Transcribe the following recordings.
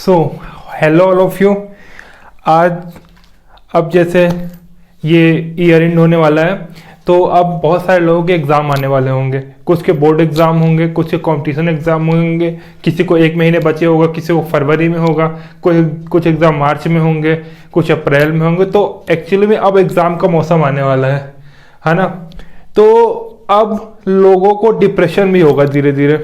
So hello all of you. आज अब जैसे ये ईयर एंड होने वाला है तो अब बहुत सारे लोगों के एग्ज़ाम आने वाले होंगे। कुछ के बोर्ड एग्ज़ाम होंगे, कुछ के कंपटीशन एग्ज़ाम होंगे, किसी को 1 महीने बचे होगा, किसी को फरवरी में होगा, कुछ एग्ज़ाम मार्च में होंगे, कुछ अप्रैल में होंगे। तो एक्चुअली में अब एग्ज़ाम का मौसम आने वाला है ना। तो अब लोगों को डिप्रेशन भी होगा, धीरे धीरे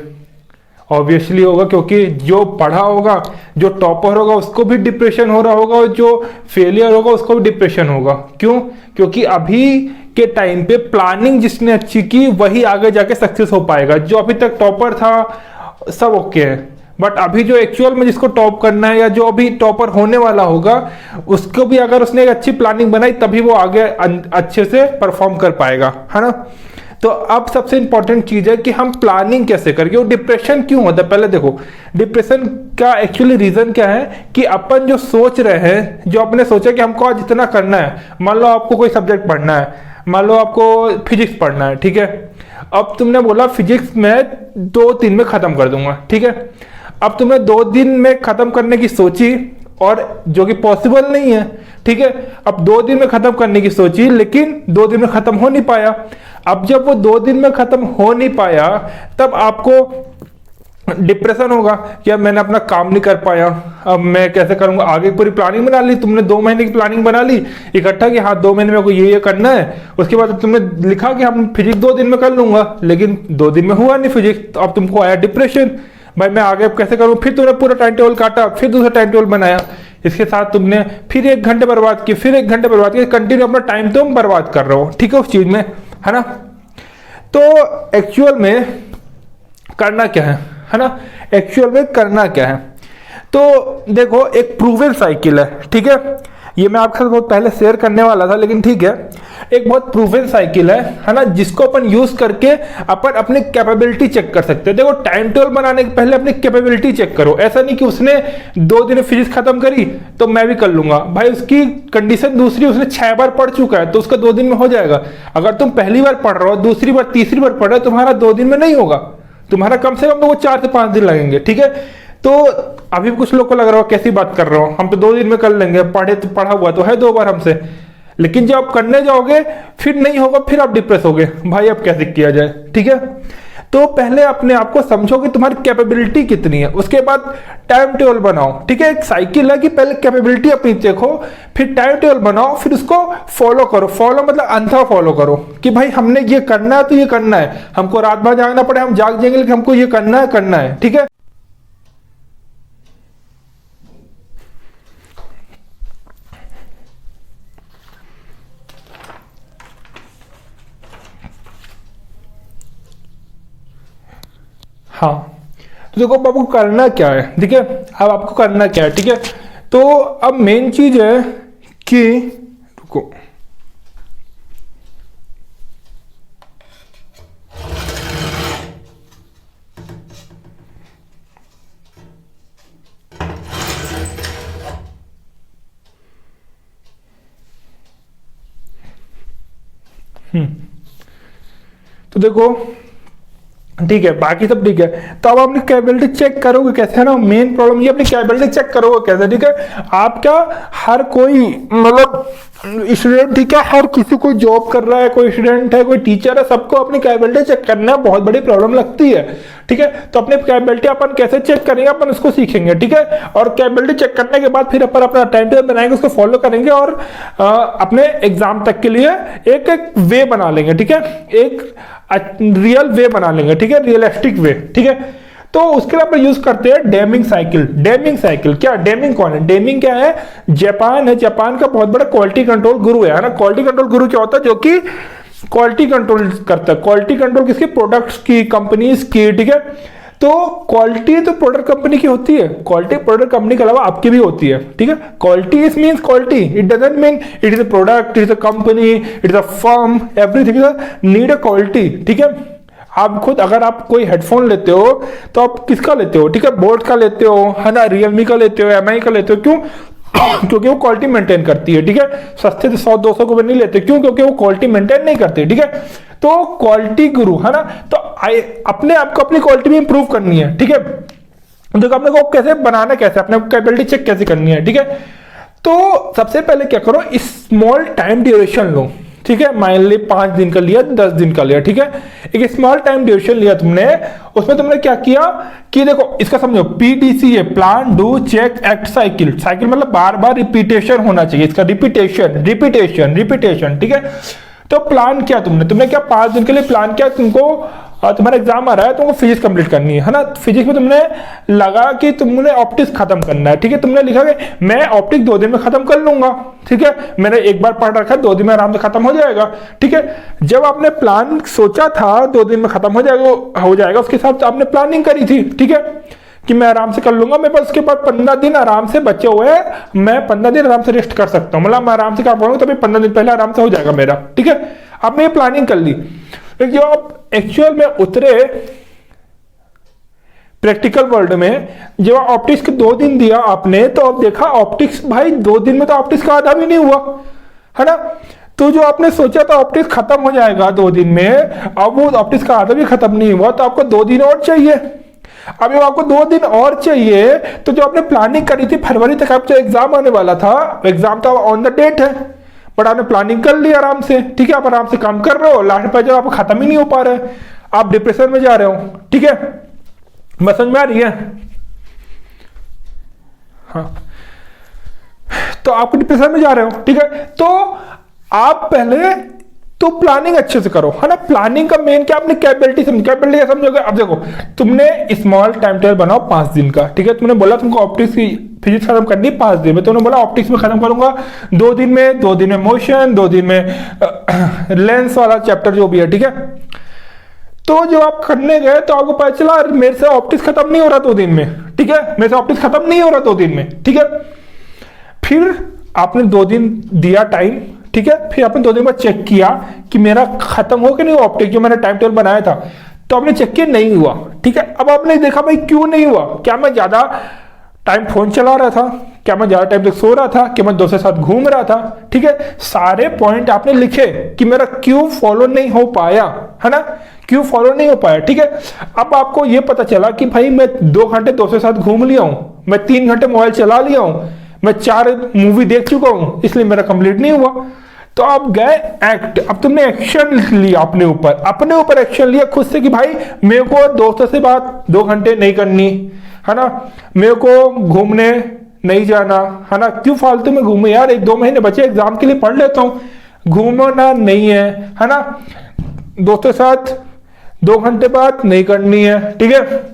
ऑब्वियसली होगा, क्योंकि जो पढ़ा होगा, जो टॉपर होगा उसको भी डिप्रेशन हो रहा होगा और जो फेलियर होगा उसको भी डिप्रेशन होगा। क्यों? क्योंकि अभी के टाइम पे प्लानिंग जिसने अच्छी की वही आगे जाके सक्सेस हो पाएगा। जो अभी तक टॉपर था सब ओके है, बट अभी जो एक्चुअल में जिसको टॉप करना है या जो अभी टॉपर होने वाला होगा उसको भी अगर उसने एक अच्छी प्लानिंग बनाई तभी वो आगे अच्छे से परफॉर्म कर पाएगा, है ना। तो अब सबसे इंपॉर्टेंट चीज है कि हम प्लानिंग कैसे करेंगे। वो डिप्रेशन क्यों होता है, पहले देखो डिप्रेशन का एक्चुअली रीजन क्या है कि अपन जो सोच रहे हैं, जो आपने सोचा कि हमको आज इतना करना है। मान लो आपको कोई सब्जेक्ट पढ़ना है, मान लो आपको फिजिक्स पढ़ना है, ठीक है। अब तुमने बोला फिजिक्स में 2 दिन में खत्म कर दूंगा, ठीक है। अब तुमने 2 दिन में खत्म करने की सोची और जो कि पॉसिबल नहीं है, ठीक है। अब 2 दिन में खत्म करने की सोची लेकिन 2 दिन में खत्म हो नहीं पाया। अब जब वो 2 दिन में खत्म हो नहीं पाया तब आपको डिप्रेशन होगा कि अब मैंने अपना काम नहीं कर पाया, अब मैं कैसे करूंगा। आगे पूरी प्लानिंग बना ली तुमने, 2 महीने की प्लानिंग बना ली इकट्ठा कि हाँ 2 महीने में को ये करना है। उसके बाद तुमने लिखा कि हम फिजिक्स 2 दिन में कर लूंगा, लेकिन 2 दिन में हुआ नहीं फिजिक्स। तो अब तुमको आया डिप्रेशन, भाई मैं आगे कैसे करूं। फिर तुमने पूरा टाइम टेबल काटा, फिर दूसरा टाइम टेबल बनाया, इसके साथ तुमने फिर 1 घंटे बर्बाद किए, फिर 1 घंटे बर्बाद किए, कंटिन्यू अपना टाइम तुम बर्बाद कर रहे हो, ठीक है, उस चीज में, है ना। तो एक्चुअल में करना क्या है ना। एक्चुअल में करना क्या है तो देखो एक प्रूवन साइकिल है, ठीक है। ये मैं आपके साथ बहुत पहले शेयर करने वाला था लेकिन ठीक है, एक बहुत प्रूवन साइकिल है ना, जिसको अपन यूज करके अपन अपनी कैपेबिलिटी चेक कर सकते हैं। देखो टाइम टेबल बनाने के पहले अपनी कैपेबिलिटी चेक करो। ऐसा नहीं कि उसने 2 दिन में फिजिक्स खत्म करी तो मैं भी कर लूंगा। भाई उसकी कंडीशन दूसरी, उसने 6 बार पढ़ चुका है तो उसका 2 दिन में हो जाएगा। अगर तुम पहली बार पढ़ रहे हो, दूसरी बार तीसरी बार पढ़ रहे हो, तुम्हारा 2 दिन में नहीं होगा, तुम्हारा कम से कम 4 से 5 दिन लगेंगे, ठीक है। तो अभी कुछ लोग को लग रहा हो कैसी बात कर रहे हो, हम तो 2 दिन में कर लेंगे, पढ़ा हुआ तो है 2 बार हमसे। लेकिन जब आप करने जाओगे फिर नहीं होगा, फिर आप डिप्रेस होगे, भाई अब कैसे किया जाए, ठीक है। तो पहले अपने आप को समझो कि तुम्हारी कैपेबिलिटी कितनी है, उसके बाद टाइम टेबल बनाओ, ठीक है। एक साइकिल है कि पहले कैपेबिलिटी अपनी देखो, फिर टाइम टेबल बनाओ, फिर उसको फॉलो करो। फॉलो मतलब अंधा फॉलो करो कि भाई हमने ये करना है तो ये करना है, हमको रात भर जागना पड़े हम जाग जाएंगे लेकिन हमको ये करना है, ठीक है। हाँ तो देखो अब आपको करना क्या है, ठीक है। अब आपको करना क्या है, ठीक है। तो अब मेन चीज है कि रुको, तो देखो ठीक है, बाकी सब ठीक है। तो अब अपनी कैपेबिलिटी चेक करोगे कैसे, है ना। मेन प्रॉब्लम ये अपनी कैपेबिलिटी चेक करोगे कैसे, ठीक है। आपका हर कोई मतलब स्टूडेंट, ठीक है, हर किसी को जॉब कर रहा है, कोई स्टूडेंट है, कोई टीचर है, सबको अपनी कैपेबिलिटी चेक करना बहुत बड़ी प्रॉब्लम लगती है, ठीक है। तो अपनी कैपेबिलिटी अपन कैसे चेक करेंगे, अपन उसको सीखेंगे, ठीक है। और कैपेबिलिटी चेक करने के बाद फिर अपन अपना टाइम टेबल बनाएंगे, उसको फॉलो करेंगे और अपने एग्जाम तक के लिए एक वे बना लेंगे, ठीक है। एक रियल वे बना लेंगे, ठीक है, रियलिस्टिक वे, ठीक है। तो उसके लिए अपन यूज करते हैं डेमिंग साइकिल। डेमिंग साइकिल क्या, डेमिंग कौन है, डेमिंग क्या है, जापान है, जापान का बहुत बड़ा क्वालिटी कंट्रोल गुरु है ना। क्वालिटी कंट्रोल गुरु क्या होता है, जो कि क्वालिटी कंट्रोल करता है। क्वालिटी कंट्रोल किसकी, प्रोडक्ट्स की, कंपनीज की, ठीक है। तो क्वालिटी तो प्रोडक्ट कंपनी की होती है, क्वालिटी प्रोडक्ट कंपनी के अलावा आपकी भी होती है, ठीक है। Quality is means quality, it doesn't mean it is a product, it is a company, it is a firm, everything need a quality, ठीक है। आप खुद अगर आप कोई हेडफोन लेते हो तो आप किसका लेते हो, ठीक है, बोट का लेते हो, है ना, रियलमी का लेते हो, एमआई का लेते हो, क्यों क्योंकि वो क्वालिटी मेंटेन करती है, ठीक है। सस्ते से 100-200 को नहीं लेते, क्यों, क्योंकि वो क्वालिटी मेंटेन नहीं करती, ठीक है। तो क्वालिटी गुरु, है ना। तो अपने आप को अपनी क्वालिटी में इंप्रूव करनी है, ठीक है। देखो अपने को कैसे बनाना, कैसे अपने कैपेबिलिटी चेक कैसे करनी है, ठीक है। तो सबसे पहले क्या करो, स्मॉल टाइम ड्यूरेशन लो, ठीक है। मान ली 5 दिन का लिया, 10 दिन का लिया, ठीक है। एक स्मॉल टाइम ड्यूरेशन लिया तुमने, उसमें तुमने क्या किया कि देखो इसका समझो, PDCA plan do check act cycle. Cycle मतलब बार बार रिपीटेशन होना चाहिए, इसका रिपीटेशन रिपीटेशन रिपीटेशन, ठीक है। तो प्लान किया तुमने क्या 5 दिन के लिए प्लान किया, तुमको तुम्हारा एग्जाम आ रहा है, तुमको फिजिक्स कंप्लीट करनी है ना। फिजिक्स में तुमने लगा कि तुमने ऑप्टिक्स खत्म करना है, ठीक है। तुमने लिखा कि मैं ऑप्टिक्स 2 दिन में खत्म कर लूंगा, ठीक है। मैंने एक बार पढ़ रखा है, 2 दिन में आराम से खत्म हो जाएगा, ठीक है। जब आपने प्लान सोचा था 2 दिन में खत्म हो जाएगा, उसके हिसाब से आपने प्लानिंग करी थी, ठीक है, कि मैं आराम से कर लूंगा, मेरे पास उसके बाद 15 दिन आराम से बचे हुए हैं, मैं 15 दिन आराम से रेस्ट कर सकता हूँ, मतलब मैं आराम से काम करूंगा तभी 15 दिन पहले आराम से हो जाएगा मेरा, ठीक है। आपने ये प्लानिंग कर ली। लेकिन जब आप एक्चुअल में उतरे प्रैक्टिकल वर्ल्ड में, जब ऑप्टिक्स के 2 दिन दिया आपने, तो अब देखा ऑप्टिक्स भाई 2 दिन में तो ऑप्टिक्स का आधा भी नहीं हुआ, है ना। तो जो आपने सोचा था ऑप्टिक्स खत्म हो जाएगा 2 दिन में, अब वो ऑप्टिक्स का आधा भी खत्म नहीं हुआ, तो आपको 2 दिन और चाहिए। अब जब आपको 2 दिन और चाहिए, तो जो आपने प्लानिंग करी थी फरवरी तक आपका एग्जाम आने वाला था, एग्जाम तो ऑन द डेट है, बट आपने प्लानिंग कर ली आराम से, ठीक है। आप आराम से काम कर रहे हो, लास्ट पर जब आपको खत्म ही नहीं हो पा रहा है, आप डिप्रेशन में जा रहे हो, ठीक है। बस समझ में आ रही है? हाँ, तो आप डिप्रेशन में जा रहे हो, ठीक है। तो आप पहले तो प्लानिंग अच्छे से करो, है ना। प्लानिंग का मेन क्या, आपने कैपेबिलिटी कैपेबिलिटी समझोगे। अब देखो तुमने स्मॉल टाइम टेबल बनाओ 5 दिन का, ठीक है। तुमने बोला तुमको ऑप्टिक्स की फिजिक्स खत्म करनी 5 दिन में, तुमने बोला ऑप्टिक्स में खत्म करूंगा 2 दिन में, 2 दिन में मोशन, 2 दिन में लेंस वाला चैप्टर जो भी है, ठीक है। तो जब आप करने गए तो आपको पता चला मेरे से ऑप्टिक्स खत्म नहीं हो रहा 2 दिन में, ठीक है। मेरे से ऑप्टिक्स खत्म नहीं हो रहा 2 दिन में, ठीक है। फिर आपने 2 दिन दिया टाइम, ठीक है। फिर आपने 2 दिन बाद चेक किया कि मेरा खत्म हो कि नहीं हुआ ऑप्टिक्स, जो मैंने टाइम टेबल बनाया था, तो आपने चेक किया नहीं हुआ, ठीक है। अब आपने देखा भाई क्यों नहीं हुआ, क्या मैं ज्यादा टाइम फोन चला रहा था, क्या मैं ज्यादा टाइम तक सो रहा था, क्या मैं दोस्तों के साथ घूम रहा था, ठीक है। सारे पॉइंट आपने लिखे कि मेरा क्यों फॉलो नहीं हो पाया, है ना, क्यों फॉलो नहीं हो पाया, ठीक है। अब आपको यह पता चला कि भाई मैं 2 घंटे दोस्तों के साथ घूम लिया हूं, मैं 3 घंटे मोबाइल चला लिया हूं, मैं 4 मूवी देख चुका हूं, इसलिए मेरा कंप्लीट नहीं हुआ। तो आप गए एक्ट, अब तुमने एक्शन लिया अपने ऊपर एक्शन लिया खुद से कि भाई मेरे को दोस्तों से बात 2 घंटे नहीं करनी, है ना, मेरे को घूमने नहीं जाना, है ना। क्यों फालतू में घूमे यार, 1-2 महीने बचे एग्जाम के लिए, पढ़ लेता हूं, घूमना नहीं है ना। दोस्तों के साथ 2 घंटे बात नहीं करनी है, ठीक है।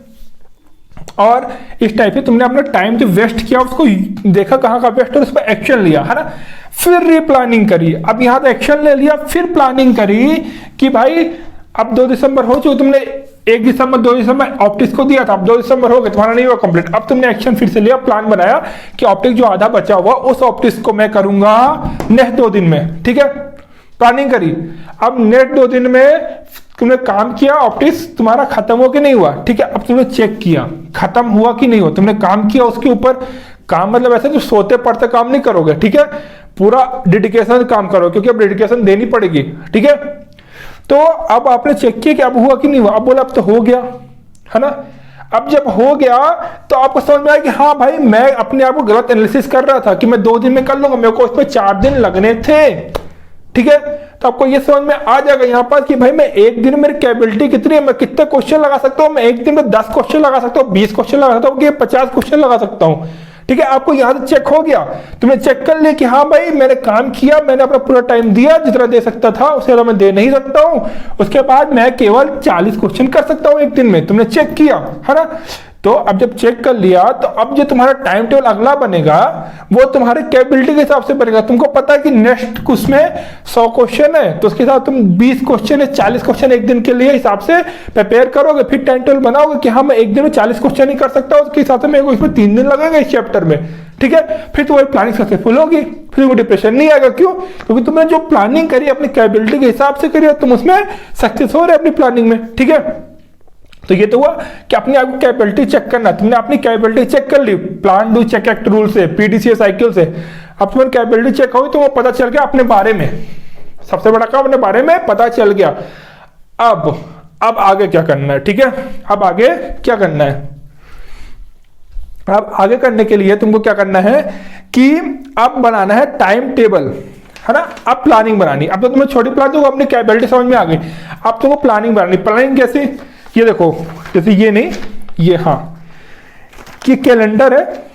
और इस टाइप से तुमने अपना टाइम जो वेस्ट किया उसको देखा कहाँ का वेस्ट है, उस पर एक्शन लिया, है ना। फिर रीप्लानिंग करी, अब यहां तो एक्शन ले लिया, फिर प्लानिंग करी कि भाई अब 2 दिसंबर हो चुके, तुमने 1 दिसंबर 2 दिसंबर ऑप्टिक्स को दिया था, अब 2 दिसंबर हो गए, तुम्हारा नहीं हुआ कंप्लीट। अब तुमने एक्शन फिर से लिया, प्लान बनाया कि ऑप्टिक्स जो आधा बचा हुआ उस ऑप्टिक्स को मैं करूंगा नेक्स्ट 2 दिन में, ठीक है। प्लानिंग करी, अब नेक्स्ट 2 दिन में तुमने काम किया, ऑप्टिक्स तुम्हारा खत्म हो कि नहीं हुआ, ठीक है। अब तुमने चेक किया खत्म हुआ कि नहीं हुआ, तुमने काम किया उसके ऊपर। काम मतलब ऐसे जो सोते पढ़ते काम नहीं करोगे, ठीक है, पूरा डेडिकेशन काम करो, क्योंकि अब डेडिकेशन देनी पड़ेगी, ठीक है। तो अब आपने चेक किया कि अब हुआ कि नहीं हुआ, अब बोला अब तो हो गया, है ना। अब जब हो गया तो आपको समझ में आया कि हाँ भाई मैं अपने आप को गलत एनालिसिस कर रहा था कि मैं 2 दिन में कर लूंगा, मेरे को उसमें 4 दिन लगने थे, ठीक है। तो आपको ये समझ में आ जाएगा यहाँ पर कि भाई मैं 1 दिन में मेरी कैपेबिलिटी कितनी है, मैं कितने क्वेश्चन लगा सकता हूँ, मैं 1 दिन में 10 क्वेश्चन लगा सकता हूँ, 20 क्वेश्चन लगा सकता हूँ, कि 50 क्वेश्चन लगा सकता हूँ, ठीक है। आपको यहां से चेक हो गया, तुमने चेक कर लिया कि हाँ भाई मैंने काम किया, मैंने अपना पूरा टाइम दिया, जितना दे सकता था उससे ज्यादा मैं दे नहीं सकता हूं। उसके बाद मैं केवल 40 क्वेश्चन कर सकता हूं 1 दिन में, तुमने चेक किया, है ना। तो अब जब चेक कर लिया तो अब जो तुम्हारा टाइम टेबल अगला बनेगा वो तुम्हारे कैपेबिलिटी के हिसाब से बनेगा। तुमको पता है कि नेक्स्ट उसमें 100 क्वेश्चन है, तो उसके साथ तुम 20 क्वेश्चन है, 40 क्वेश्चन 1 दिन के लिए हिसाब से प्रिपेयर करोगे, फिर टाइम टेबल बनाओगे कि हाँ मैं 1 दिन में 40 क्वेश्चन ही कर सकता हूँ, उसके हिसाब से मेरे को इसमें 3 दिन लगेगा इस चैप्टर में, ठीक है। फिर तुम्हारी प्लानिंग सक्सेसफुल होगी, फिर वो डिप्रेशन नहीं आएगा। क्यों? क्योंकि तुमने जो प्लानिंग करी अपनी कैपेबिलिटी के हिसाब से करी, तुम उसमें सक्सेस हो रहे अपनी प्लानिंग में, ठीक है। तो ये तो हुआ कि अपनी आपको कैपेबिलिटी चेक करना, तुमने अपनी कैपेबिलिटी चेक कर ली plan do check act rule से, PDCA साइकिल से। अब तुम्हारी कैपेबिलिटी चेक होगी तो वो पता चल गया अपने बारे में, सबसे बड़ा काम अपने बारे में पता चल गया। अब आगे क्या करना है, ठीक है। अब आगे क्या करना है, अब आगे करने के लिए तुमको क्या करना है कि अब बनाना है टाइम टेबल, है ना। अब प्लानिंग बनानी, अब तो तुम्हें छोटी प्लान तो अपनी कैपेबिलिटी समझ में आ गई। अब तुमको प्लानिंग बनानी। प्लानिंग कैसे, ये देखो, जैसे ये नहीं, ये हाँ, कि कैलेंडर है,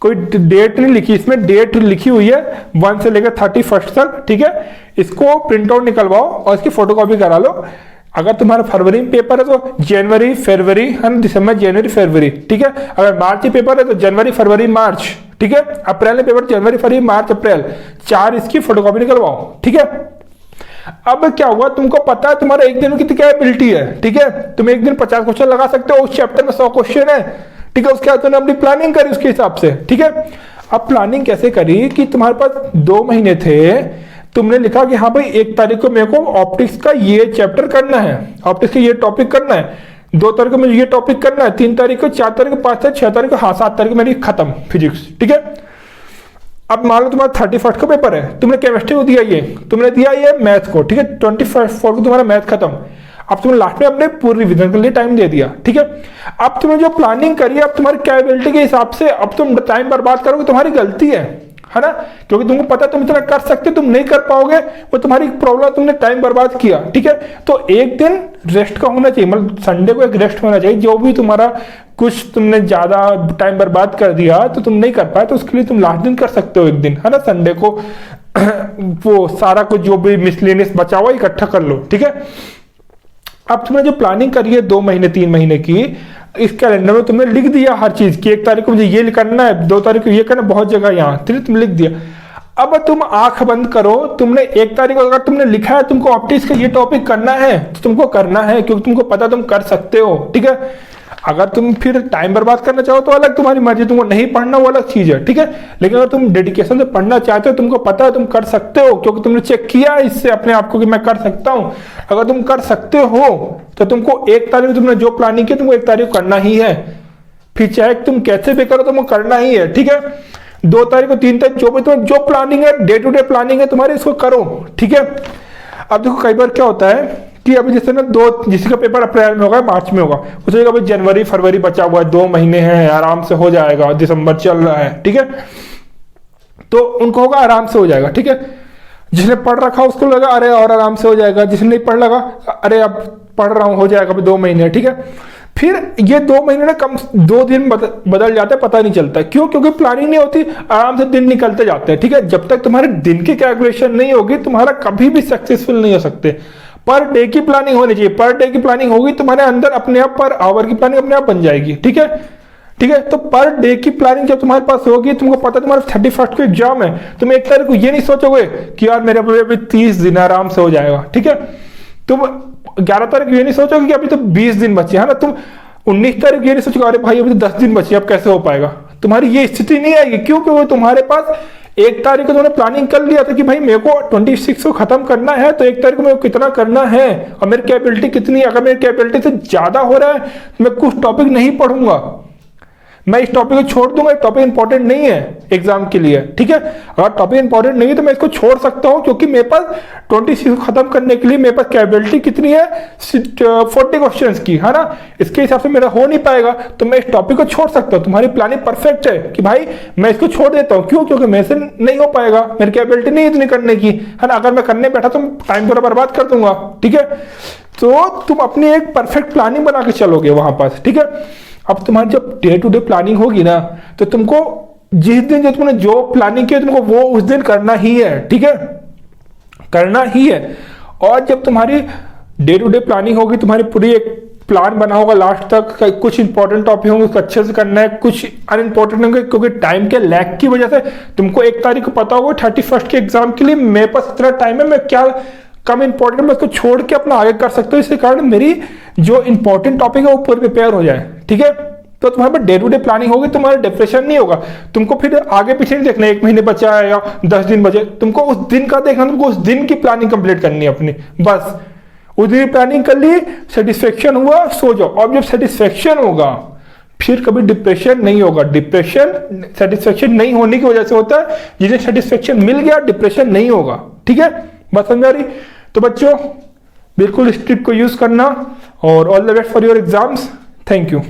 कोई डेट नहीं लिखी, इसमें डेट लिखी हुई है 1 से लेकर 31 तक, ठीक है। इसको प्रिंट आउट निकलवाओ और इसकी फोटोकॉपी करा लो। अगर तुम्हारा फरवरी में पेपर है तो जनवरी फरवरी, है ना, दिसंबर जनवरी फरवरी, ठीक है। अगर मार्च में पेपर है तो जनवरी फरवरी मार्च, ठीक है। अप्रैल में पेपर, जनवरी फरवरी मार्च अप्रैल, 4 इसकी फोटोकॉपी निकलवाओ, ठीक है। अब क्या हुआ, तुमको पता है तुम्हारा एक दिन में कितनी कैपेबिलिटी है, ठीक है। तुम एक दिन 50 क्वेश्चन लगा सकते हो, उस चैप्टर में 100 क्वेश्चन है, ठीक है। उसके बाद तुमने अपनी प्लानिंग करी उसके हिसाब से, ठीक है। अब प्लानिंग कैसे करी कि तुम्हारे पास 2 महीने थे, तुमने लिखा कि हाँ भाई 1 तारीख को मेरे को ऑप्टिक्स का ये चैप्टर करना है, ऑप्टिक्स का ये टॉपिक करना है, 2 तारीख को मुझे ये टॉपिक करना है, 3 तारीख को, 4 तारीख को, 5 तारीख, 6 तारीख को, हाँ 7 तारीख को मेरी खत्म फिजिक्स, ठीक है। अब मान लो तुम्हारा 31 का पेपर है, तुमने केमिस्ट्री को दिया ये, तुमने दिया ये मैथ को, ठीक है। 24 को तुम्हारा मैथ खत्म। अब तुमने लास्ट में अपने पूरी रिवीजन के लिए टाइम दे दिया, ठीक है। अब तुमने जो प्लानिंग करी है, अब तुम्हारी कैपेबिलिटी के हिसाब से अब तुम टाइम बर्बाद करोगे, तुम्हारी गलती है ना, क्योंकि तुमको पता है तुम इतना कर सकते, तुम नहीं कर पाओगे, वो तुम्हारी प्रॉब्लम, तुमने टाइम बर्बाद किया, ठीक है। तो एक दिन रेस्ट का होना चाहिए, मतलब संडे को एक रेस्ट होना चाहिए। जो भी तुम्हारा कुछ तुमने ज्यादा टाइम बर्बाद कर दिया तो तुम नहीं कर पाए, तो उसके लिए तुम लास्ट दिन कर सकते हो एक दिन, है ना, संडे को वो सारा कुछ जो भी मिसलेनियस बचा हुआ इकट्ठा कर लो, ठीक है। अब तुमने जो प्लानिंग करी है 2 महीने 3 महीने की, इस कैलेंडर में तुमने लिख दिया हर चीज की, 1 तारीख को मुझे ये करना है, 2 तारीख को ये करना, बहुत जगह यहाँ तुम लिख दिया। अब तुम आंख बंद करो, तुमने 1 तारीख को अगर तुमने लिखा है तुमको ऑप्टिक्स का ये टॉपिक करना है तो तुमको करना है, क्योंकि तुमको पता तुम कर सकते हो, ठीक है। अगर तुम फिर टाइम बर्बाद करना चाहो तो अलग तुम्हारी मर्जी, तुमको नहीं पढ़ना वो अलग चीज है, ठीक है। लेकिन अगर तुम डेडिकेशन से पढ़ना चाहते हो, तुमको पता है तुम कर सकते हो, क्योंकि तुमने चेक किया इससे अपने आप को कि मैं कर सकता हूं। अगर तुम कर सकते हो तो तुमको 1 तारीख को तुमने जो प्लानिंग की तुमको 1 तारीख को करना ही है, फिर चाहे तुम कैसे भी करो तुमको करना ही है, ठीक है। 2 तारीख को 3 तारीख जो भी तुम जो प्लानिंग है, डे टू डे प्लानिंग है तुम्हारी, इसको करो, ठीक है। अब देखो कई बार क्या होता है कि अभी जैसे ना जिसी का पेपर अप्रैल में होगा मार्च में होगा, उसे अभी जनवरी फरवरी बचा हुआ है, 2 महीने हैं, आराम से हो जाएगा, दिसंबर चल रहा है, ठीक है। तो उनको होगा आराम से हो जाएगा, ठीक है। जिसने पढ़ रखा उसको लगा अरे और आराम से हो जाएगा, जिसने नहीं पढ़ लगा अरे अब पढ़ रहा हूं हो जाएगा अभी 2 महीने, ठीक है। फिर ये 2 महीने ना कम 2 दिन बदल जाते हैं, पता नहीं चलता क्यों, क्योंकि प्लानिंग नहीं होती, आराम से दिन निकलते जाते हैं, ठीक है। जब तक तुम्हारे दिन की कैलकुलेशन नहीं होगी तुम्हारा कभी भी सक्सेसफुल नहीं हो सकते। पर डे की प्लानिंग होनी चाहिए, पर डे की प्लानिंग होगी तुम्हारे अंदर अपने आप, पर आवर की प्लानिंग अपने आप बन जाएगी, ठीक है, ठीक है। तो पर डे की प्लानिंग जब तुम्हारे पास होगी, तुमको पता तुम्हारा 31 को एग्जाम है, तुम 1 तारीख को ये नहीं सोचोगे कि यार मेरे अभी 30 दिन आराम से हो जाएगा, ठीक है। तुम 11 तारीख को ये नहीं सोचोगे कि अभी तो 20 दिन बचे, है ना। तुम 19 तारीख को ये नहीं सोचोगे अरे भाई अभी तो 10 दिन बचे, अब कैसे हो पाएगा। तुम्हारी ये स्थिति नहीं आएगी, क्यों, क्योंकि तुम्हारे पास 1 तारीख को तुमने प्लानिंग कर लिया था कि भाई मेरे को 26 को खत्म करना है, तो 1 तारीख को मेरे को कितना करना है और मेरी कैपेबिलिटी कितनी है। अगर मेरी कैपेबिलिटी से ज्यादा हो रहा है तो मैं कुछ टॉपिक नहीं पढ़ूंगा, मैं इस टॉपिक को छोड़ दूंगा, टॉपिक इंपॉर्टेंट नहीं है एग्जाम के लिए, ठीक है। अगर टॉपिक इंपॉर्टेंट नहीं है तो मैं इसको छोड़ सकता हूं, क्योंकि मेरे पास 26 को खत्म करने के लिए मेरे पास कैपेबिलिटी कितनी है 40 क्वेश्चंस की, है ना। इसके हिसाब से मेरा हो नहीं पाएगा तो मैं इस टॉपिक को छोड़ सकता हूं। तुम्हारी प्लानिंग परफेक्ट है कि भाई मैं इसको छोड़ देता हूं, क्यों, क्योंकि मेरे से नहीं हो पाएगा, मेरी कैपेबिलिटी नहीं इतनी करने की, है ना। अगर मैं करने बैठा तो टाइम पूरा बर्बाद कर दूंगा, ठीक है। तो तुम अपनी एक परफेक्ट प्लानिंग बना के चलोगे वहां पास, ठीक है। अब तुम्हारी जब डे टू डे प्लानिंग होगी ना, तो तुमको जिस दिन जो तुमने जो प्लानिंग की तुमको वो उस दिन करना ही है, ठीक है, करना ही है। और जब तुम्हारी डे टू डे प्लानिंग होगी, तुम्हारी पूरी एक प्लान बना होगा लास्ट तक, कुछ इंपॉर्टेंट टॉपिक होंगे उसको अच्छे से करना है, कुछ अनइम्पोर्टेंट होंगे, क्योंकि टाइम के लैग की वजह से तुमको 1 तारीख को पता होगा 31 के एग्जाम के लिए मेरे पास इतना टाइम है, मैं क्या कम इंपॉर्टेंट मैं उसको छोड़ के अपना आगे कर सकता हूँ, इसके कारण मेरी जो इंपॉर्टेंट टॉपिक है वो पूरे प्रिपेयर हो जाए, ठीक है। तो तुम्हारे पास डे टू डे प्लानिंग होगी, तुम्हारा डिप्रेशन नहीं होगा, तुमको फिर आगे पीछे नहीं देखना 1 महीने बचा है या 10 दिन बचे, तुमको उस दिन का देखना, तुमको उस दिन की प्लानिंग कंप्लीट करनी है अपनी, बस उस दिन प्लानिंग कर ली, सेटिस्फेक्शन हुआ, सो जाओ। और जब सेटिस्फेक्शन होगा फिर कभी डिप्रेशन नहीं होगा। डिप्रेशन सेटिस्फेक्शन नहीं होने की वजह से होता है, जिन्हें सेटिस्फेक्शन मिल गया डिप्रेशन नहीं होगा, ठीक है। बात समझ आ रही। तो बच्चों बिल्कुल इस ट्रिक को यूज करना और all the best for your exams. Thank you.